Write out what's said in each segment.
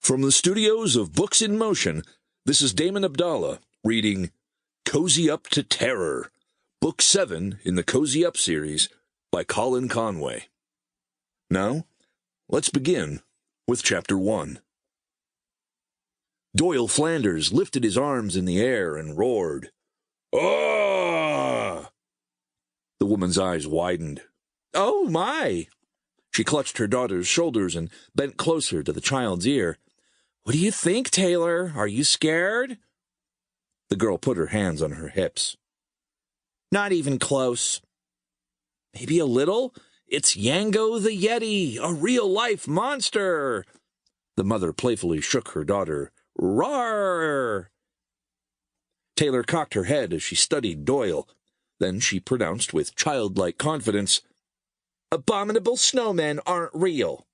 From the studios of Books in Motion, this is Damon Abdallah reading Cozy Up to Terror, Book 7 in the Cozy Up series by Colin Conway. Now, let's begin with Chapter 1. Doyle Flanders lifted his arms in the air and roared, "Ah!" The woman's eyes widened. "Oh, my!" She clutched her daughter's shoulders and bent closer to the child's ear. "What do you think, Taylor? Are you scared?" The girl put her hands on her hips. "Not even close." "Maybe a little? It's Yango the Yeti, a real-life monster." The mother playfully shook her daughter. "Roar!" Taylor cocked her head as she studied Doyle. Then she pronounced with childlike confidence, "Abominable snowmen aren't real."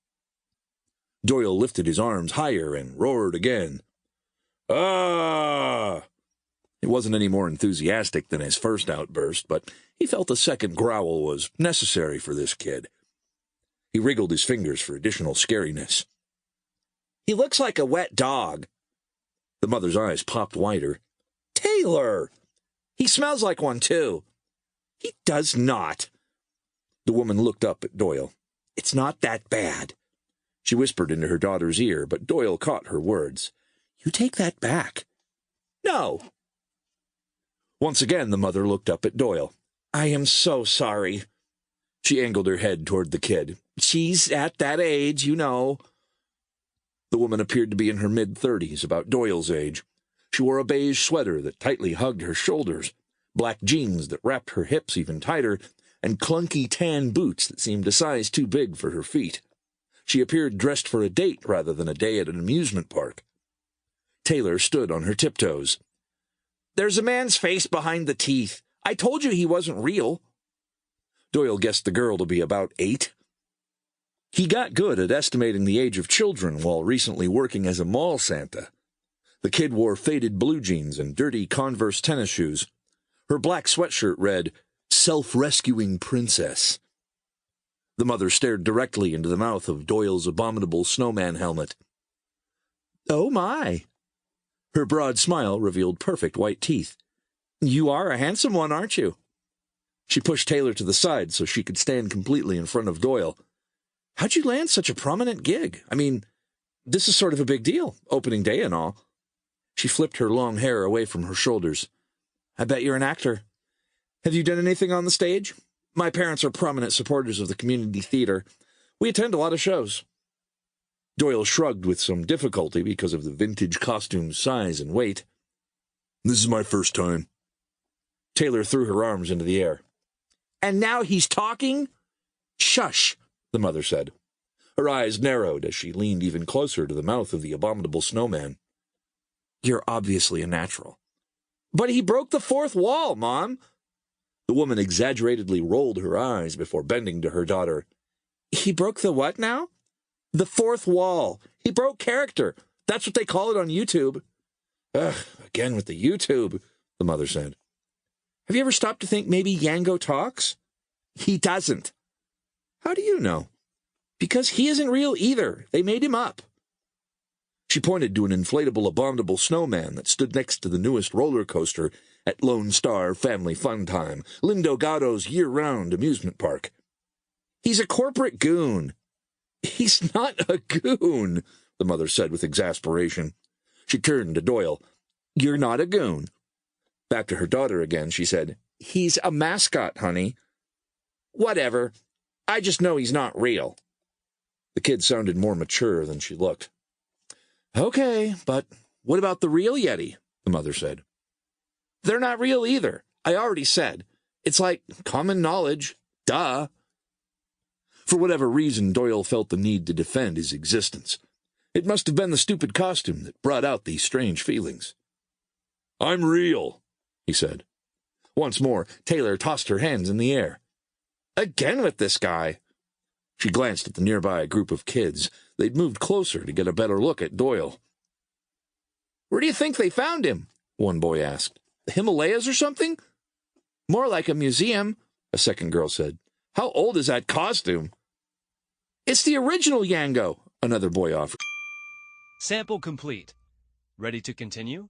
Doyle lifted his arms higher and roared again. "Ah!" It wasn't any more enthusiastic than his first outburst, but he felt a second growl was necessary for this kid. He wriggled his fingers for additional scariness. "He looks like a wet dog." The mother's eyes popped wider. "Taylor! He smells like one, too." "He does not." The woman looked up at Doyle. "It's not that bad." She whispered into her daughter's ear, but Doyle caught her words. "You take that back." "No." Once again the mother looked up at Doyle. "I am so sorry." She angled her head toward the kid. "She's at that age, you know." The woman appeared to be in her mid-30s, about Doyle's age. She wore a beige sweater that tightly hugged her shoulders, black jeans that wrapped her hips even tighter, and clunky tan boots that seemed a size too big for her feet. She appeared dressed for a date rather than a day at an amusement park. Taylor stood on her tiptoes. "There's a man's face behind the teeth. I told you he wasn't real." Doyle guessed the girl to be about 8. He got good at estimating the age of children while recently working as a mall Santa. The kid wore faded blue jeans and dirty Converse tennis shoes. Her black sweatshirt read, "Self-Rescuing Princess." The mother stared directly into the mouth of Doyle's abominable snowman helmet. "Oh, my." Her broad smile revealed perfect white teeth. "You are a handsome one, aren't you?" She pushed Taylor to the side so she could stand completely in front of Doyle. "How'd you land such a prominent gig? I mean, this is sort of a big deal, opening day and all." She flipped her long hair away from her shoulders. "I bet you're an actor. Have you done anything on the stage? My parents are prominent supporters of the community theater. We attend a lot of shows." Doyle shrugged with some difficulty because of the vintage costume's size and weight. "This is my first time." Taylor threw her arms into the air. "And now he's talking?" "Shush," the mother said. Her eyes narrowed as she leaned even closer to the mouth of the abominable snowman. "You're obviously a natural." "But he broke the fourth wall, Mom." The woman exaggeratedly rolled her eyes before bending to her daughter. "He broke the what now?" "The fourth wall. He broke character. That's what they call it on YouTube." "Ugh, again with the YouTube," the mother said. "Have you ever stopped to think maybe Yango talks?" "He doesn't." "How do you know?" "Because he isn't real either. They made him up." She pointed to an inflatable abominable snowman that stood next to the newest roller coaster at Lone Star Family Fun Time, Lindo Gatto's year-round amusement park. "He's a corporate goon." "He's not a goon," the mother said with exasperation. She turned to Doyle. "You're not a goon." Back to her daughter again, she said, "He's a mascot, honey." "Whatever. I just know he's not real." The kid sounded more mature than she looked. "Okay, but what about the real Yeti?" the mother said. "They're not real either. I already said. It's like common knowledge. Duh." For whatever reason, Doyle felt the need to defend his existence. It must have been the stupid costume that brought out these strange feelings. "I'm real," he said. Once more, Taylor tossed her hands in the air. "Again with this guy." She glanced at the nearby group of kids. They'd moved closer to get a better look at Doyle. "Where do you think they found him?" one boy asked. "The Himalayas or something?" "More like a museum," a second girl said. "How old is that costume?" "It's the original Yango," another boy offered. Sample complete. Ready to continue?